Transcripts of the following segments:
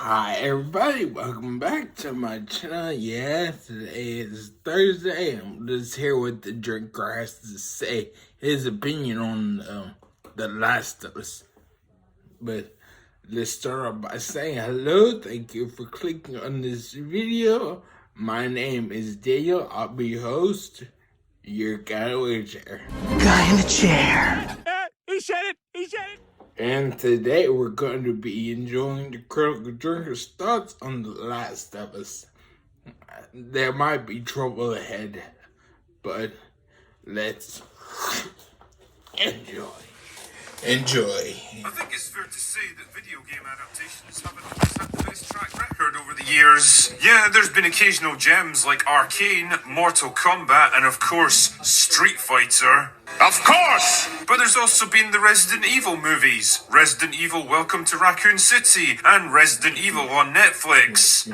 Hi everybody, welcome back to my channel. Yes, today is Thursday. I'm just here with the drinker has to say his opinion on The Last of Us. But let's start off by saying hello. Thank you for clicking on this video. My name is Daniel. I'll be your host. Your guy in the chair. Guy in the chair. He said it! He said it! And today we're going to be enjoying the critical drinker's thoughts on The Last of Us. There might be trouble ahead, but let's enjoy. I think it's fair to say that video game adaptations haven't always had the best track record over the years. Yeah, there's been occasional gems like Arcane, Mortal Kombat, and of course, Street Fighter. Of course! But there's also been the Resident Evil movies, Resident Evil Welcome to Raccoon City, and Resident Evil on Netflix.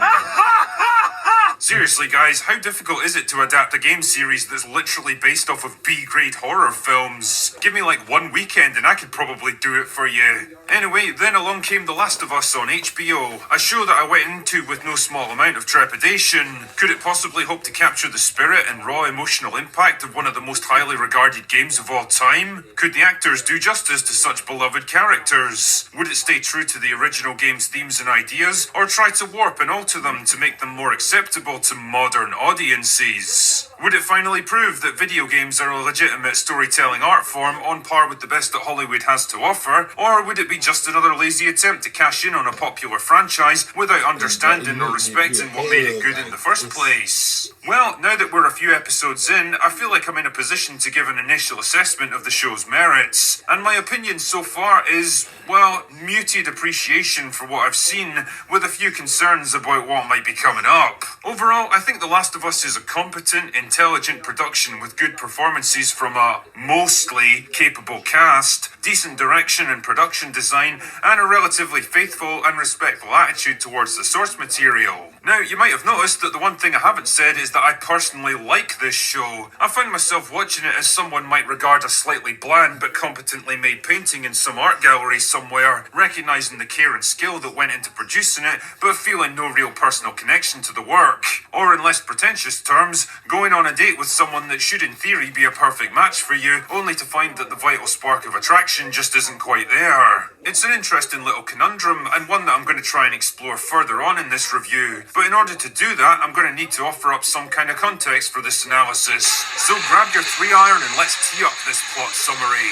Seriously guys, how difficult is it to adapt a game series that's literally based off of B-grade horror films? Give me like one weekend and I could probably do it for you. Anyway, then along came The Last of Us on HBO, a show that I went into with no small amount of trepidation. Could it possibly hope to capture the spirit and raw emotional impact of one of the most highly regarded games of all time? Could the actors do justice to such beloved characters? Would it stay true to the original game's themes and ideas, or try to warp and alter them to make them more acceptable to modern audiences? Would it finally prove that video games are a legitimate storytelling art form on par with the best that Hollywood has to offer, or would it be just another lazy attempt to cash in on a popular franchise without understanding or respecting what made it good in the first place? Well, now that we're a few episodes in, I feel like I'm in a position to give an initial assessment of the show's merits, and my opinion so far is, well, muted appreciation for what I've seen, with a few concerns about what might be coming up. Overall, I think The Last of Us is a competent, intelligent production with good performances from a mostly capable cast, decent direction and production design, and a relatively faithful and respectful attitude towards the source material. Now, you might have noticed that the one thing I haven't said is that I personally like this show. I find myself watching it as someone might regard a slightly bland but competently made painting in some art gallery somewhere, recognizing the care and skill that went into producing it, but feeling no real personal connection to the work. Or in less pretentious terms, going on a date with someone that should in theory be a perfect match for you, only to find that the vital spark of attraction just isn't quite there. It's an interesting little conundrum, and one that I'm going to try and explore further on in this review. But in order to do that, I'm going to need to offer up some kind of context for this analysis. So grab your 3-iron and let's tee up this plot summary.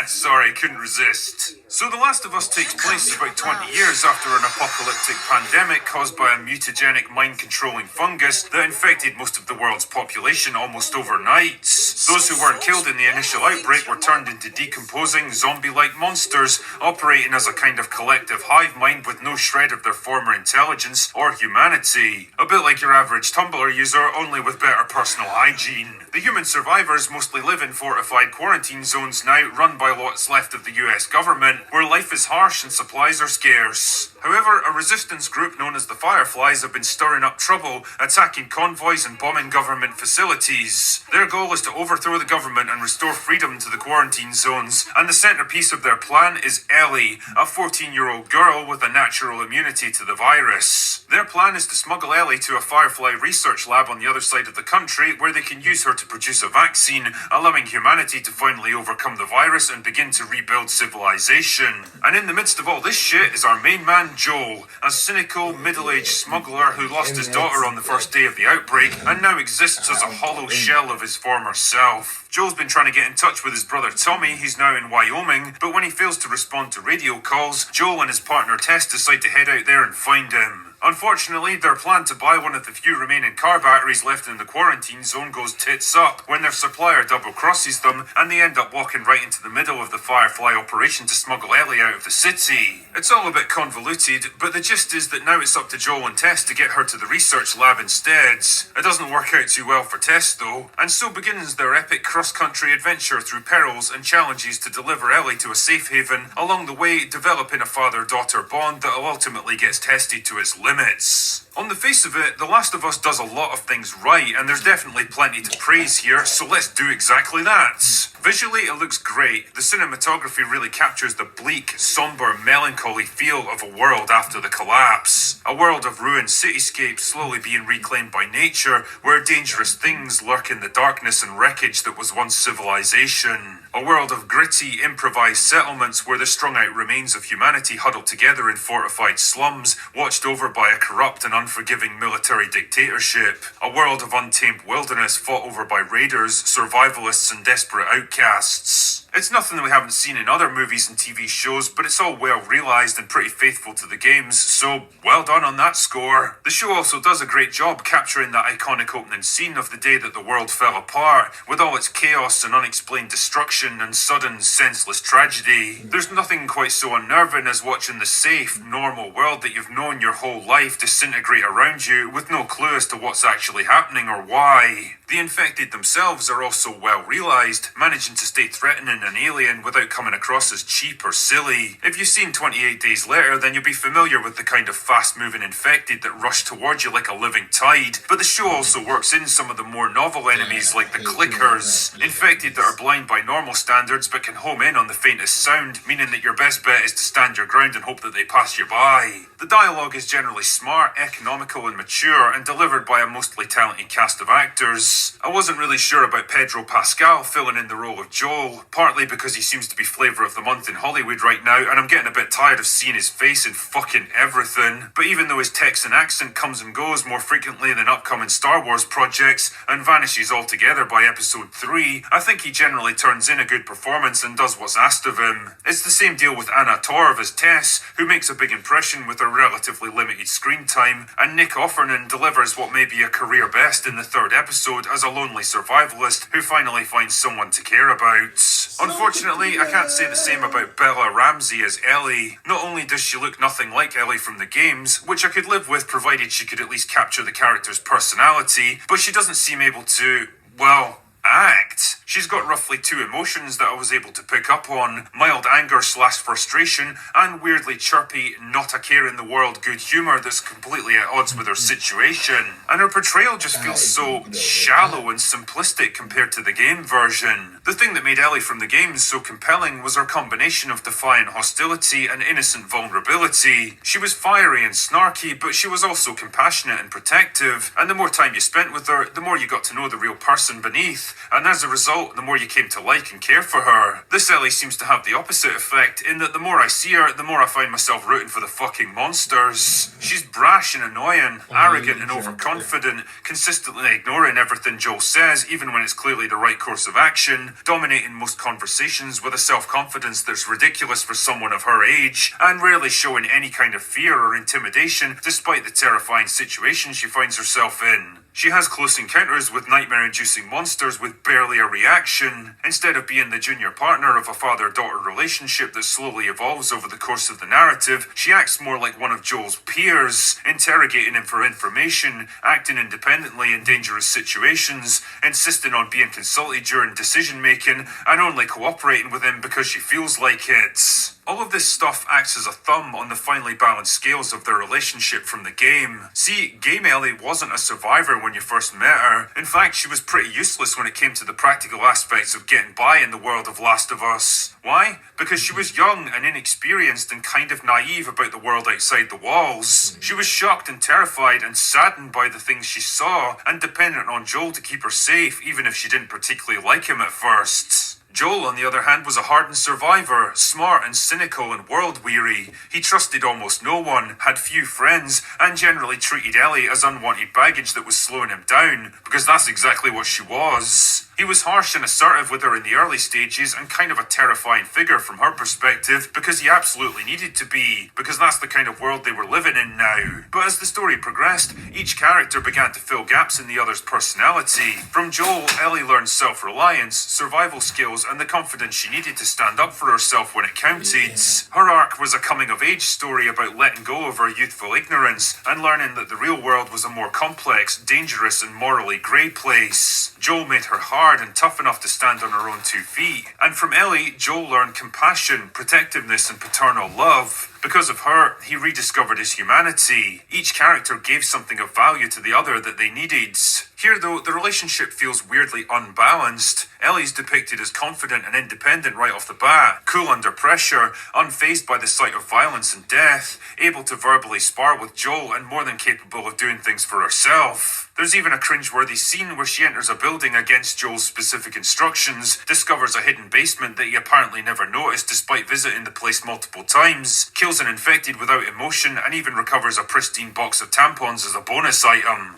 Sorry, couldn't resist. So The Last of Us takes place about 20 years after an apocalyptic pandemic caused by a mutagenic mind-controlling fungus that infected most of the world's population almost overnight. Those who weren't killed in the initial outbreak were turned into decomposing, zombie-like monsters, operating as a kind of collective hive mind with no shred of their former intelligence or humanity. A bit like your average Tumblr user, only with better personal hygiene. The human survivors mostly live in fortified quarantine zones now, run by what's left of the US government, where life is harsh and supplies are scarce. However, a resistance group known as the Fireflies have been stirring up trouble, attacking convoys and bombing government facilities. Their goal is to overthrow the government and restore freedom to the quarantine zones, and the centerpiece of their plan is Ellie, a 14-year-old girl with a natural immunity to the virus. Their plan is to smuggle Ellie to a Firefly research lab on the other side of the country, where they can use her to produce a vaccine, allowing humanity to finally overcome the virus and begin to rebuild civilization. And in the midst of all this shit is our main man Joel, a cynical, middle-aged smuggler who lost his daughter on the first day of the outbreak and now exists as a hollow shell of his former self. Joel's been trying to get in touch with his brother Tommy, he's now in Wyoming, but when he fails to respond to radio calls, Joel and his partner Tess decide to head out there and find him. Unfortunately, their plan to buy one of the few remaining car batteries left in the quarantine zone goes tits up when their supplier double-crosses them, and they end up walking right into the middle of the Firefly operation to smuggle Ellie out of the city. It's all a bit convoluted, but the gist is that now it's up to Joel and Tess to get her to the research lab instead. It doesn't work out too well for Tess though, and so begins their epic cross-country adventure through perils and challenges to deliver Ellie to a safe haven, along the way developing a father-daughter bond that'll ultimately get tested to its limits. On the face of it, The Last of Us does a lot of things right, and there's definitely plenty to praise here, so let's do exactly that. Visually, it looks great. The cinematography really captures the bleak, somber, melancholy feel of a world after the collapse. A world of ruined cityscapes slowly being reclaimed by nature, where dangerous things lurk in the darkness and wreckage that was once civilization. A world of gritty, improvised settlements where the strung-out remains of humanity huddled together in fortified slums, watched over by a corrupt and unforgiving military dictatorship. A world of untamed wilderness fought over by raiders, survivalists, and desperate outcasts. It's nothing that we haven't seen in other movies and TV shows, but it's all well realised and pretty faithful to the games, so well done on that score. The show also does a great job capturing that iconic opening scene of the day that the world fell apart, with all its chaos and unexplained destruction and sudden, senseless tragedy. There's nothing quite so unnerving as watching the safe, normal world that you've known your whole life disintegrate around you with no clue as to what's actually happening or why. The infected themselves are also well realised, managing to stay threatening and alien without coming across as cheap or silly. If you've seen 28 Days Later, then you'll be familiar with the kind of fast-moving infected that rush towards you like a living tide, but the show also works in some of the more novel enemies like the clickers, infected that are blind by normal standards but can home in on the faintest sound, meaning that your best bet is to stand your ground and hope that they pass you by. The dialogue is generally smart, economical and mature, and delivered by a mostly talented cast of actors. I wasn't really sure about Pedro Pascal filling in the role of Joel, partly because he seems to be flavour of the month in Hollywood right now, and I'm getting a bit tired of seeing his face in fucking everything. But even though his Texan accent comes and goes more frequently than upcoming Star Wars projects, and vanishes altogether by episode 3, I think he generally turns in a good performance and does what's asked of him. It's the same deal with Anna Torv as Tess, who makes a big impression with her relatively limited screen time, and Nick Offerman delivers what may be a career best in the 3rd episode as a lonely survivalist who finally finds someone to care about. Unfortunately, I can't say the same about Bella Ramsey as Ellie. Not only does she look nothing like Ellie from the games, which I could live with provided she could at least capture the character's personality, but she doesn't seem able to, well, act. She's got roughly 2 emotions that I was able to pick up on: mild anger / frustration, and weirdly chirpy, not a care in the world good humour that's completely at odds with her situation. And her portrayal just feels so shallow and simplistic compared to the game version. The thing that made Ellie from the games so compelling was her combination of defiant hostility and innocent vulnerability. She was fiery and snarky, but she was also compassionate and protective, and the more time you spent with her, the more you got to know the real person beneath, and as a result, the more you came to like and care for her. This Ellie seems to have the opposite effect, in that the more I see her, the more I find myself rooting for the fucking monsters. She's brash and annoying, arrogant and overconfident, consistently ignoring everything Joel says, even when it's clearly the right course of action, dominating most conversations with a self-confidence that's ridiculous for someone of her age, and rarely showing any kind of fear or intimidation despite the terrifying situation she finds herself in. She has close encounters with nightmare-inducing monsters with barely a reaction. Instead of being the junior partner of a father-daughter relationship that slowly evolves over the course of the narrative, she acts more like one of Joel's peers, interrogating him for information, acting independently in dangerous situations, insisting on being consulted during decision-making, and only cooperating with him because she feels like it. All of this stuff acts as a thumb on the finely balanced scales of their relationship from the game. See, Game Ellie wasn't a survivor when you first met her. In fact, she was pretty useless when it came to the practical aspects of getting by in the world of Last of Us. Why? Because she was young and inexperienced and kind of naive about the world outside the walls. She was shocked and terrified and saddened by the things she saw, and dependent on Joel to keep her safe, even if she didn't particularly like him at first. Joel, on the other hand, was a hardened survivor, smart and cynical and world-weary. He trusted almost no one, had few friends, and generally treated Ellie as unwanted baggage that was slowing him down, because that's exactly what she was. He was harsh and assertive with her in the early stages, and kind of a terrifying figure from her perspective, because he absolutely needed to be, because that's the kind of world they were living in now. But as the story progressed, each character began to fill gaps in the other's personality. From Joel, Ellie learned self-reliance, survival skills, and the confidence she needed to stand up for herself when it counted. Her arc was a coming-of-age story about letting go of her youthful ignorance, and learning that the real world was a more complex, dangerous, and morally grey place. Joel made her hard hard and tough enough to stand on her own 2 feet. And from Ellie, Joel learned compassion, protectiveness, and paternal love. Because of her, he rediscovered his humanity. Each character gave something of value to the other that they needed. Here, though, the relationship feels weirdly unbalanced. Ellie's depicted as confident and independent right off the bat, cool under pressure, unfazed by the sight of violence and death, able to verbally spar with Joel, and more than capable of doing things for herself. There's even a cringeworthy scene where she enters a building against Joel's specific instructions, discovers a hidden basement that he apparently never noticed despite visiting the place multiple times, kills an infected without emotion, and even recovers a pristine box of tampons as a bonus item.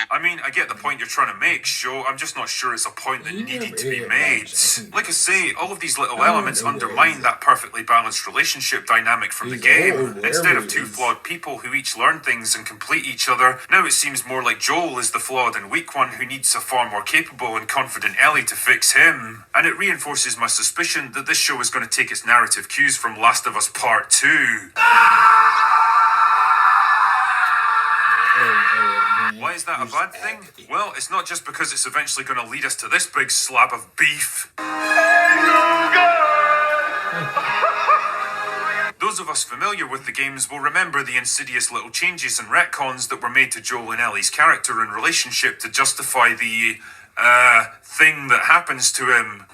I mean, I get the point you're trying to make, show. I'm just not sure it's a point that needed to be made. Like I say, all of these little elements undermine that perfectly balanced relationship dynamic from the game. Instead of 2 flawed people who each learn things and complete each other, now it seems more like Joel is the flawed and weak one who needs a far more capable and confident Ellie to fix him. And it reinforces my suspicion that this show is going to take its narrative cues from Last of Us Part 2. Why is that a bad thing? Well, it's not just because it's eventually going to lead us to this big slab of beef. Those of us familiar with the games will remember the insidious little changes and retcons that were made to Joel and Ellie's character and relationship to justify the, thing that happens to him.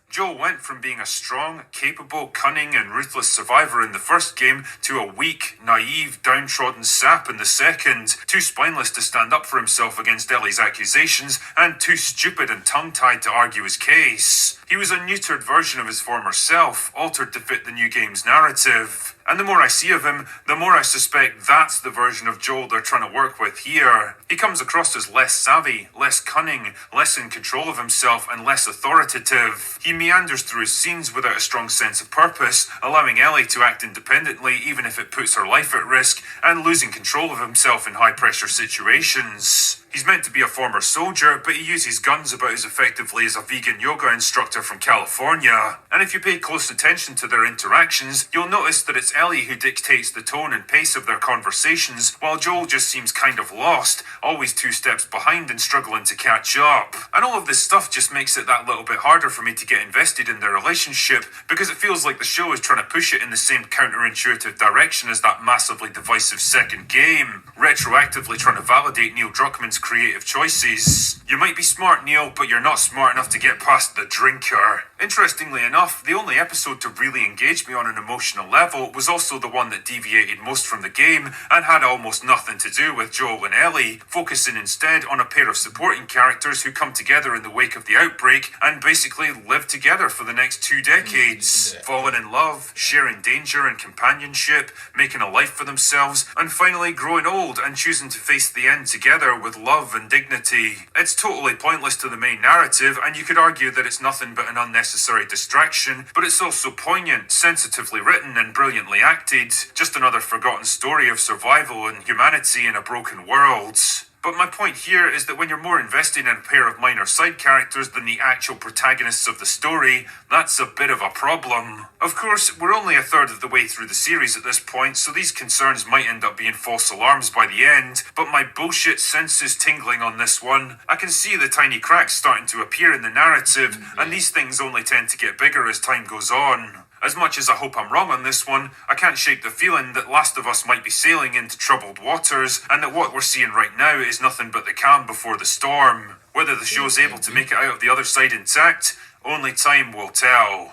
Joel went from being a strong, capable, cunning, and ruthless survivor in the first game to a weak, naive, downtrodden sap in the second, too spineless to stand up for himself against Ellie's accusations, and too stupid and tongue-tied to argue his case. He was a neutered version of his former self, altered to fit the new game's narrative. And the more I see of him, the more I suspect that's the version of Joel they're trying to work with here. He comes across as less savvy, less cunning, less in control of himself, and less authoritative. He meanders through his scenes without a strong sense of purpose, allowing Ellie to act independently even if it puts her life at risk, and losing control of himself in high-pressure situations. He's meant to be a former soldier, but he uses guns about as effectively as a vegan yoga instructor from California. And if you pay close attention to their interactions, you'll notice that it's Ellie who dictates the tone and pace of their conversations, while Joel just seems kind of lost, always 2 steps behind and struggling to catch up. And all of this stuff just makes it that little bit harder for me to get invested in their relationship, because it feels like the show is trying to push it in the same counterintuitive direction as that massively divisive second game, retroactively trying to validate Neil Druckmann's creative choices. You might be smart, Neil, but you're not smart enough to get past the drinker. Interestingly enough, the only episode to really engage me on an emotional level was also the one that deviated most from the game and had almost nothing to do with Joel and Ellie, focusing instead on a pair of supporting characters who come together in the wake of the outbreak and basically live together for the next 2 decades, falling in love, sharing danger and companionship, making a life for themselves, and finally growing old and choosing to face the end together with love and dignity. It's totally pointless to the main narrative, and you could argue that it's nothing but an unnecessary distraction, but it's also poignant, sensitively written, and brilliantly acted. Just another forgotten story of survival and humanity in a broken world. But my point here is that when you're more invested in a pair of minor side characters than the actual protagonists of the story, that's a bit of a problem. Of course, we're only a third of the way through the series at this point, so these concerns might end up being false alarms by the end, but my bullshit sense is tingling on this one. I can see the tiny cracks starting to appear in the narrative, and these things only tend to get bigger as time goes on. As much as I hope I'm wrong on this one, I can't shake the feeling that Last of Us might be sailing into troubled waters, and that what we're seeing right now is nothing but the calm before the storm. Whether the show's able to make it out of the other side intact, only time will tell.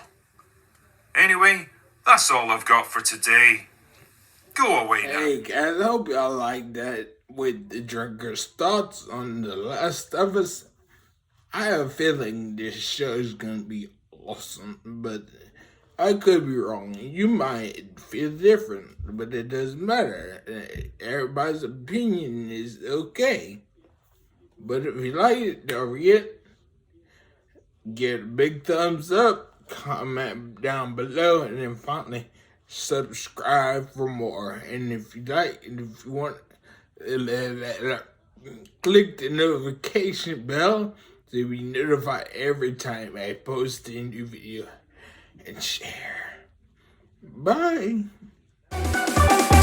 Anyway, that's all I've got for today. Go away now. Hey guys, I hope y'all like that with the drinker's thoughts on The Last of Us. I have a feeling this show is gonna be awesome, but I could be wrong. You might feel different, but it doesn't matter. Everybody's opinion is okay. But if you like it, don't forget, get a big thumbs up, comment down below, and then finally subscribe for more. And if you like, and if you want, click the notification bell to be notified every time I post a new video. And share. Bye. Bye.